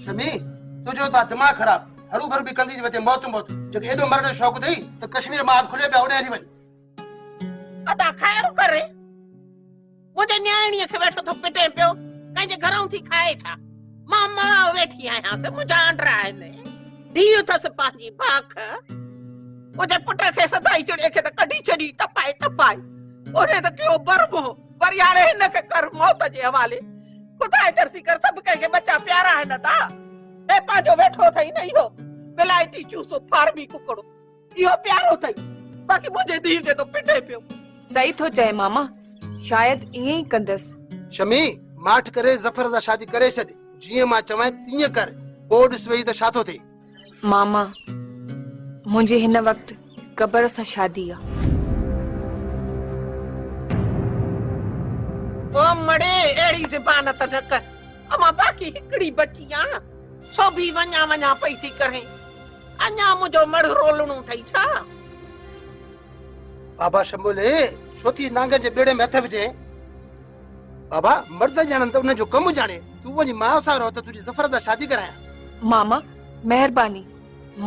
शमी तुझो ता दिमाग खराब हरू भरू भी कंदी वते मौत मौत जो एडो मरण जो शौक थई तो कश्मीर माज खुले पे ओडे हली वन अदा खैर करे मुझे न्याणी के बैठो तो पिटे पियो कंजे घरों थी खाए था मामा वेठी आया से मुझे आंडरा है ने दियो तस पानी बाख मुझे पुट के सदाई चढ़े के तो कडी चढ़ी तपाए ओने तो क्यों बरबो बरियाले न के कर मौत जे हवाले खुदा दर्सी कर सब कह के बच्चा प्यारा है न ता ए पाजो बैठो थई नहीं हो बिलायती चूसो फार्मी कुकड़ो यो प्यारो थई बाकी मुझे दी के तो पिटे पियो सही तो चाहे मामा शायद इए ही कंदस शमी माठ करे जफर दा शादी करे छड जिए मां चवाए तीए कर बोर्ड सवेई तो छातो थई मामा मुझे हिन वक्त कबर सा शादी आ ओ मड़े एड़ी ज़बान त न कर अमा बाकी हिकड़ी बचिया सो भी वञा पई थी करे अञा मुझो मड़ रोलणो थई छा बाबा शंभोले छोती नांगर जे बेड़े में हथ विझे बाबा मर्द ॼाणन त उन जो कम जाने तू वञी मां सां रहो त तुझी जफर दा शादी कराया मामा मेहरबानी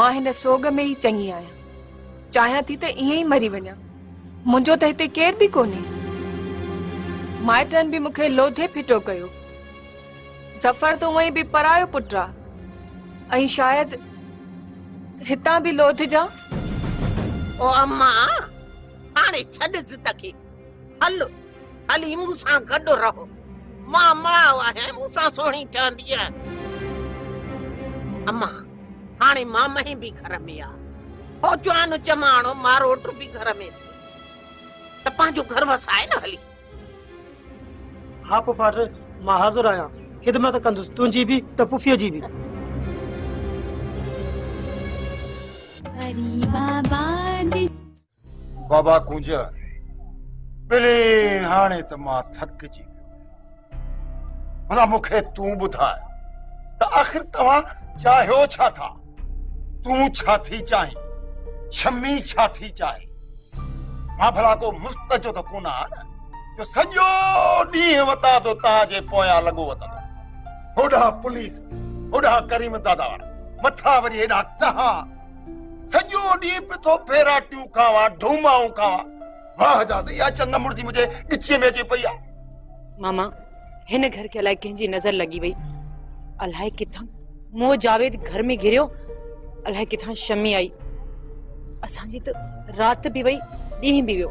मां हिन सोग में ही चंगी आया चाहया थी त इए ही मरी वञा मुझो त हिते केर भी कोने माइटन भी मुखे लोधे फिटो कयो जफर तो वही भी परायो पुट्रा ऐं शायद हितां भी लोध जा ओ अम्मा हाने छड जिंदगी हली मूसा गड रहो मां है मूसा सोनी चांदी है अम्मा हाने मां मही भी घर में आ हो जवान जमानो मारोट भी घर में त पांजो घर वसाए न हली हाँ पुफाट मां हाज़िर आया खिदमत कंदुस तुंजी भी त पुफियो जी भी बाबा कुंज बिले हाने त मां थकजी भला मुखे तू बुधाए त आखिर तवा चाह्यो छा था तू छा थी चाहे शम्मी छा थी चाहे मां भला को मुफ्त जो तो कोना न जो सजो डी वता तो ताजे पोया लगो वता होड़ा पुलिस होड़ा करीम दादा मथा वरी एडा तहा सजो डी पे तो फेरा ट्यू खावा ढूमाऊ खावा वाह जा या चंगा मुर्सी मुझे गिच्चे में जे पया मामा हिन घर के अलाए कंहिंजी नजर लगी वई अलाए किथां मो जावेद घर में घिरियो अलाए किथां शम्मी आई असांजी तो रात भी वई ॾींहुं भी वियो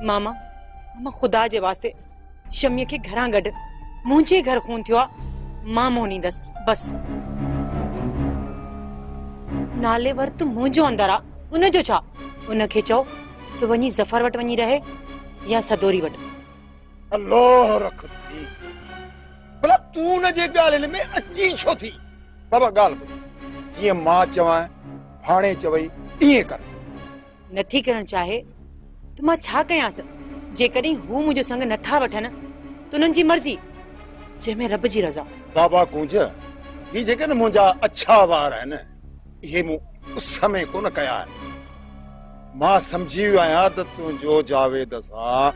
मामा खुदा जे वास्ते शम्मी के घरां गड मुझे घर खून थियो मां मोनींदस बस नाले वर तो मुझो अंदर आ उन जो छा उन के चो तो वनी जफर वट वनी रहे या सदोरी वट अल्लाह रख दी भला तू न जे गालन में अची छो थी बाबा गाल जी मां चवा भाणे चवई इए कर नथी करण चाहे तो मां छा कयांस जेकॾहिं हू मुझो संग नथा वठन तो उनन जी मर्जी जे में रब जी रजा बाबा कुंज ये जेके न मुंजा अच्छा वार है न ये मु उस समय को न कया मां समझी आया त तू जो जावेद सा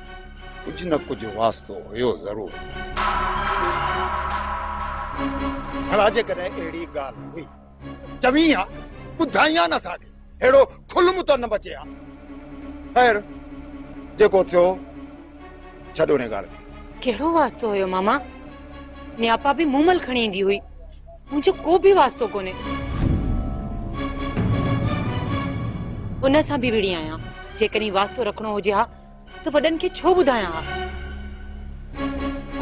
कुछ न कुछ वास्तो होयो जरूर भला जे करे एड़ी गाल हुई चविया बुधाइया न साके एड़ो खुलम तो न बचिया खैर जेको थियो छडो ने गाल केड़ो वास्तो होयो मामा न्यापा भी मुमल खणी ईंदी हुई मुझे को भी वास्तो कोने उन सा भी विड़ी आया जेकनी वास्तो रखणो हुजे हा तो वडन के छो बुधाया हा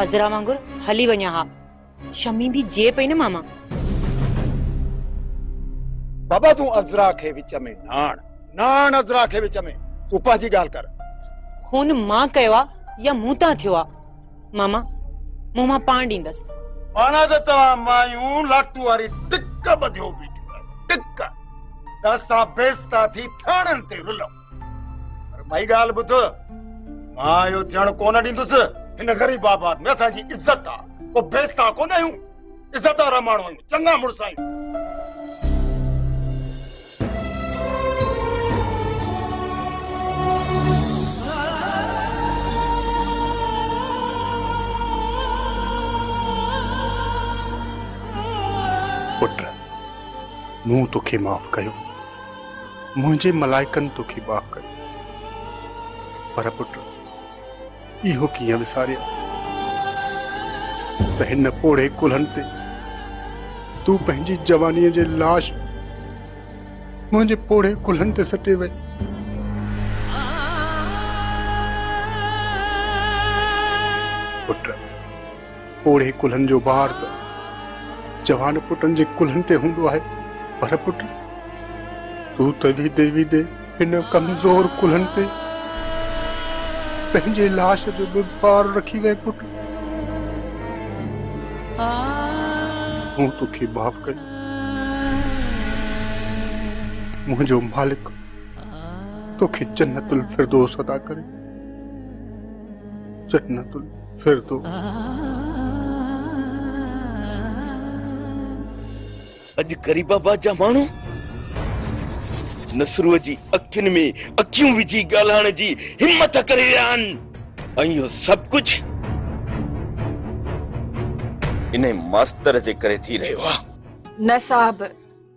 अजरा वांगुर हली वञा हा शमी भी जे पई न मामा बाबा तू अजरा के विच में नान अजरा के विच में उपा जी गाल कर खून मां कयो या मूता थियो आ मामा मुंह मां पाण ॾींदस माना त तव्हां मायूं लाटू वारी टिक ॿधियो बीठियूं टिक असां बेस्ता थी थाणनि ते रुलो पर माई ॻाल्हि ॿुध मां इहो थियण कोन ॾींदुसि हिन ग़रीब आबाद में असांजी इज़त आहे को बेस्ता कोन आहियूं इज़त वारा माण्हू आहियूं चङा मुड़ुस आहियूं मूं तोखे माफ़ कयो, मुंहिंजे मलाइकनि तोखे माफ़ कयो, पर पुट इहो कीअं विसारिया त हिन पोड़े कुल्हनि ते तूं पंहिंजी जवानीअ जे लाश मुंहिंजे पोड़े कुल्हनि ते सटे वई। पुट पोड़े कुल्हनि जो भार त जवान पुटनि जे कुल्हनि ते हूंदो आहे, पर पुट तूं त वीदे हिन कमज़ोर कुल्हनि ते पंहिंजे लाश जो बि भार रखी वई। पुट मूं तोखे माफ़ कयो, मुंहिंजो मालिक तोखे जन्नतुल फिरदौस अदा करे। जन्नतुल फिरदौस। अज गरीबा बाजा माण्हू नसरूअ जी अखियुनि में अखियूं विझी ॻाल्हाइण जी हिम्मत करे रहिया आहिनि, ऐं इहो सभु कुझु इन मास्तर जे करे थी रहियो आहे। न साहब,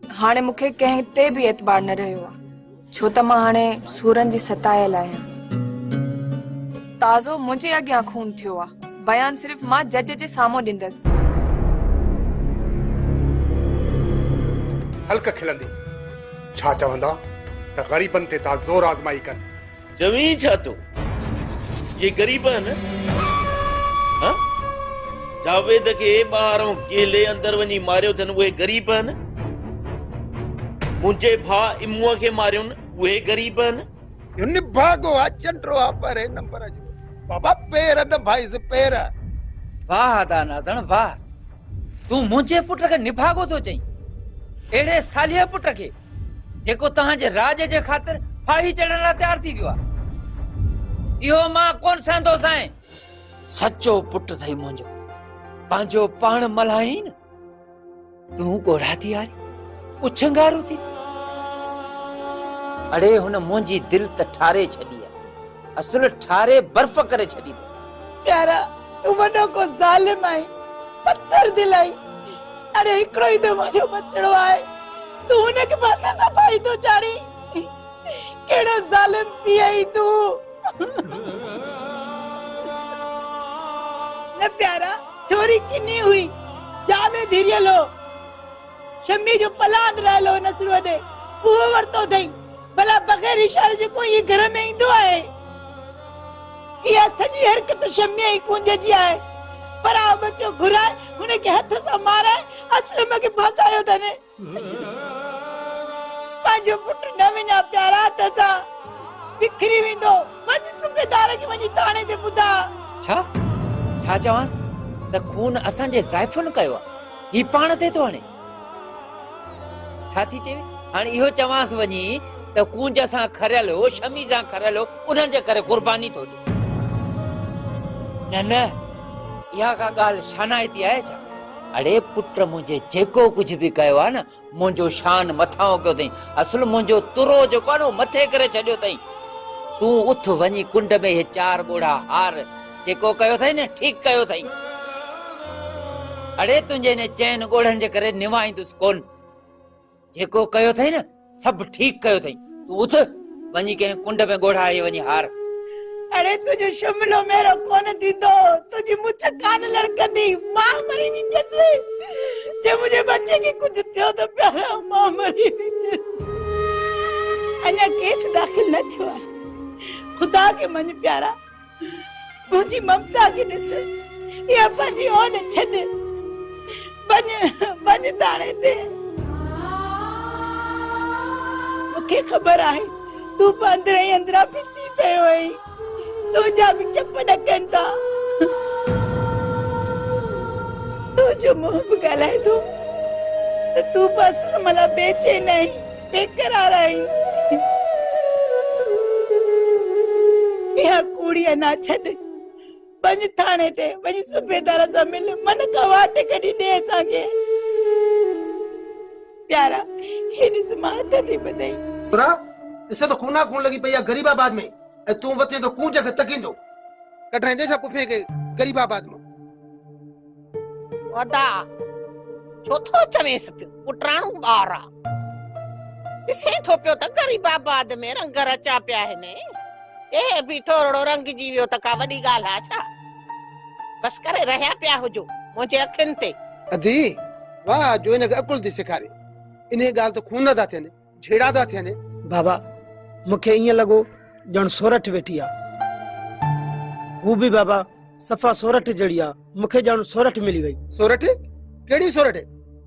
हाणे मूंखे कंहिं ते बि एतबार न रहियो आहे, छो त मां हाणे सूरन जी सतायल आहियां। ताज़ो मुंहिंजे अॻियां खून थियो आहे, बयान सिर्फ़ मां जज जे साम्हूं ॾींदसि। हल्क खिलंदी छा चवंदा त ग़रीबनि ते ता ज़ोर आज़माई कनि। चवीं छा तूं? ये गरीब आहिनि? हाँ? जावेद खे ॿाहिरों केले अंदर वञी मारियो अथनि, उहे गरीब आहिनि? मुंहिंजे भाउ इमुअ खे मारियो उहे गरीब आहिनि? निभागो आ चंड्रो आ परे नंबर जो बाबा पैर न भाई से पैर। वाह अदा नाज़ण वाह, तूं मुंहिंजे पुट खे निभागो थो चई? अहिड़े सालिया पुट खे जेको तव्हांजे राज जे ख़ातिर फाही चढ़ण लाइ तयार थी वियो आहे, इहो मां कोन सहंदोसि। आहीं सचो पुट अथई मुंहिंजो, पंहिंजो पाण मल्हाई न। तूं ॻोढ़ा थी यारी उछंगारू थी। अड़े हुन मुंहिंजी दिलि त ठारे छॾी आहे, असुल ठारे बर्फ़ करे छॾी। प्यारा तू वॾो को ज़ालिम आई, पत्थर दिल आई। अरे हिकिड़ो ई त मुंहिंजो बचड़ो आहे, तू हुनखे बात सां पाई तो चाड़ी। कहिड़ो ज़ालिम थी आई तू। न प्यारा छोरी किनी हुई, जावे धीरियलो शम्मी जो पलाद रहलो नसरो दे उहो वरतो थई। भला बग़ैर इशारे जे कोई घर में ईंदो आहे? इहा सॼी हरकत शम्मी ई कुंज जी आहे। पर आ बच्चो घुराए हुनखे हथ सां माराए असलम खे फसायो अथनि। पंहिंजो पुट न विञा प्यारा, हथ सां बिखरी वेंदो। वञ सूबेदार खे वञी थाणे ते ॿुधा। छा छा चवांसि त खून असांजे ज़ाइफ़ुनि कयो आहे, ही पाण ते थो हणे? छा थी चवे? हाणे इहो चवांसि वञी त कूंज सां खरियल हो, शमी सां खरियल हो, उन्हनि जे करे कुर्बानी थो ॾे। न न, इहा का ॻाल्हि शानाइती आहे छा? अड़े पुट मुंहिंजे जेको कुझु बि कयो आहे न, मुंहिंजो शान मथां कयो अथई। असुल मुंहिंजो तुरो जेको आहे न मथे करे छॾियो अथई। तूं उथ वञी कुंड में हे 4 ॻोढ़ा हार जेको कयो अथई न, ठीकु कयो अथई। अड़े तुंहिंजे हिन चइनि ॻोढ़नि जे करे निवाईंदुसि कोन। जेको कयो अथई न सभु ठीकु कयो अथई। तूं उथ वञी कंहिं कुंड में ॻोढ़ा हे वञी हार। अरे तुझो शमलो मेरो कोन थींदो, तुझी मुछ कान लड़कंदी, मां मरी वेंदसि। जे मुझे बच्चे के कुछ थियो तो प्यारा मां मरी वेंदसि। अञा केस दाखिल न थियो आहे। खुदा के मन प्यारा, मुझी ममता के ॾिस, या पंहिंजी ओन छॾ। वञ थाणे ते। मूंखे ख़बर आहे तूं अंदर ई अंदरा पिसी पियो आई। तुझा भी चप ॾकनि था। तुझो मुंहुं बि ॻाल्हाए थो त तूं बस मला बेचैन आहीं, बेकरार आहीं। इहा कूड़ी ना छॾ, वञ थाणे ते, वञ सूबेदार सां मिल, मन खां वाट कढी ॾे असांखे। प्यारा हे ॾिस मां हथ थी ॿधाई। ॾिसे तो खूना खून लगी पई आहे गरीबाबाद में, ऐं तूं वते तो कूंज खे तकींदो कढाईंदे छा पुफे खे गरीबाबाद में। वदा छो थो चवेसि पियो, पुटराणो ॿार आहे। ॾिसे थो पियो त ग़रीब आबाद में रंग रचा पिया आहिनि के बि थोरो रंग जी वियो त का वॾी ॻाल्हि आहे छा? बस करे रहिया पिया हुजो मुंहिंजे अखियुनि ते। अधी वाह जो हिनखे अकुल थी सेखारे, इन ॻाल्हि त खून था थियनि, छेड़ा था थियनि। बाबा मूंखे ईअं लॻो ॼण सोरठ वेठी आहे। हू बि बाबा सफ़ा सोरठ जहिड़ी आहे, मूंखे ॼण सोरठ मिली वई। सोरठ? कहिड़ी सोरठ?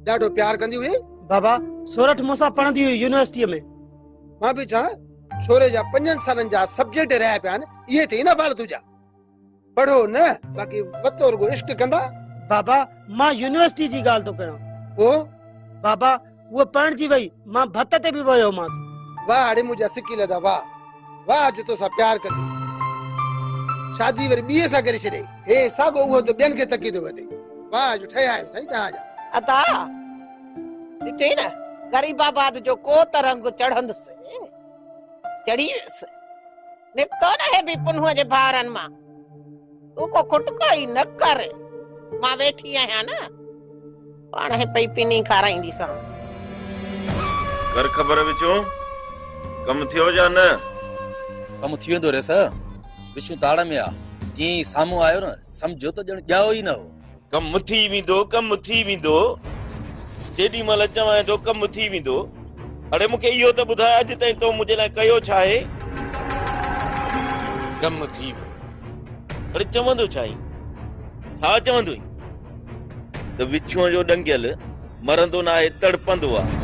ॾाढो प्यार कंदी हुई? बाबा सोरठ मूंसां पढ़ंदी हुई यूनिवर्सिटीअ में। मां बि चवां छोरे जा 5 सालनि जा सब्जेक्ट रहिया पिया आहिनि, इहे थी न फालतू जा। पढ़ो न, बाक़ी वतो रुगो इश्क कंदा। बाबा मां यूनिवर्सिटी जी ॻाल्हि थो कयां। ओ बाबा उहा पढ़जी वई, मां भत ते बि वियो मांसि। वाह अड़े मुंहिंजा सिकी लदा, वाह वाह जो तोसां प्यार कंदी, शादी वरी ॿिए सां करे छॾे। हे साॻो उहो त ॿियनि खे तकी थो वधे। वाह जो ठहिया आहे साईं तव्हांजा। अदा ॾिठे न ग़रीब आबाद जो को त रंग चढ़ंदुसि, चढ़ी वियुसि, निकितो न हे बि पुन्हूअ जे भारनि मां। तूं को खुटकाई न कर, मां वेठी आहियां न, पाण हे पई पिनी खाराईंदीसां। कर ख़बर विचो कम थियो या न? कम थी वेंदो रे सर, विशु ताड़ में आ। जी साम्हूं आयो न समझो त ॼण ॼाओ ई न हो। कम थी वेंदो, कम थी वेंदो, जेॾी महिल चवां थो कम थी वेंदो। अड़े मूंखे इहो त ॿुधाए अॼु ताईं तो मुंहिंजे लाइ कयो छा आहे? कम थी वेंदो, अड़े चवंदो छा आहीं? छा चवंदो त विछुअ जो ॾंगियल मरंदो न आहे, तड़पंदो आहे।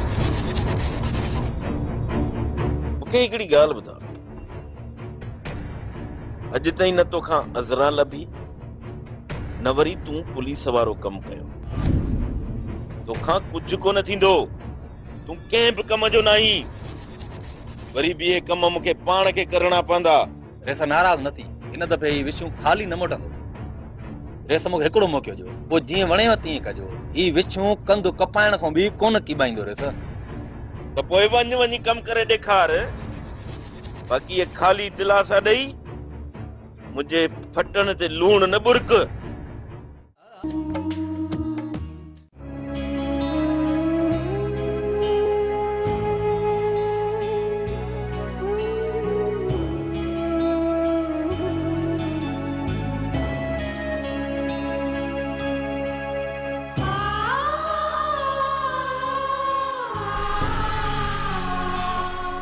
मूंखे हिकिड़ी ॻाल्हि ॿुधा, अॼु ताईं न तोखां अज़रा लभी, न वरी तूं पुलिस वारो कमु कयो। तोखां कुझु कोन थींदो, तूं कंहिं बि कम जो न आहीं। वरी ॿिए कम मूंखे पाण खे करणा पवंदा। रेसा नाराज़ न थी, हिन दफ़े ही विशु खाली न मोटंदो। रेस मूंखे हिकिड़ो मौक़ो ॾियो, पोइ जीअं वणेव तीअं कजो। ही विशु कंधु कपाइण खां बि कोन किबाईंदो रेस। त पोइ वञी कमु करे ॾेखार, बाक़ी ये खाली दिलासा ॾेई मुंहिंजे फटण ते लूण न बुरक।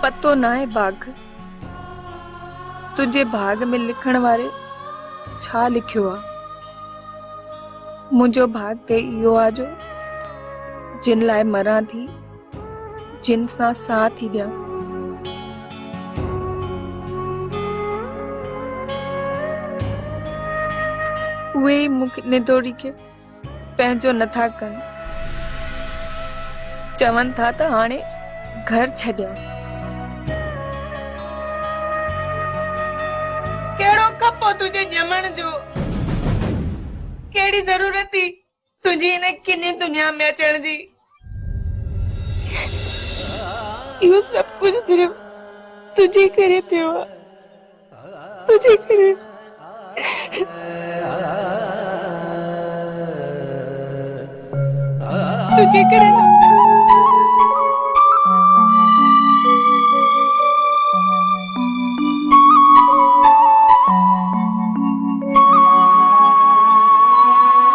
पतो ना है बाघ, तुझे भाग में लिखण वारे छा लिखियो आ। मुझो भाग ते इहो आ जो जिन लाइ मरां थी, जिन सां साथ ही ॾियां। उहे मूंखे निदोरी खे पंहिंजो नथा कनि, चवनि था त हाणे घर छॾियां। केड़ो खपो तुझे ॼमण जो, केड़ी जरूरत थी तुझी इन किनी दुनिया में अचण जी। इहो सब कुछ सिर्फ तुझे करे थियो, तुझे करे। तुझे करे ना।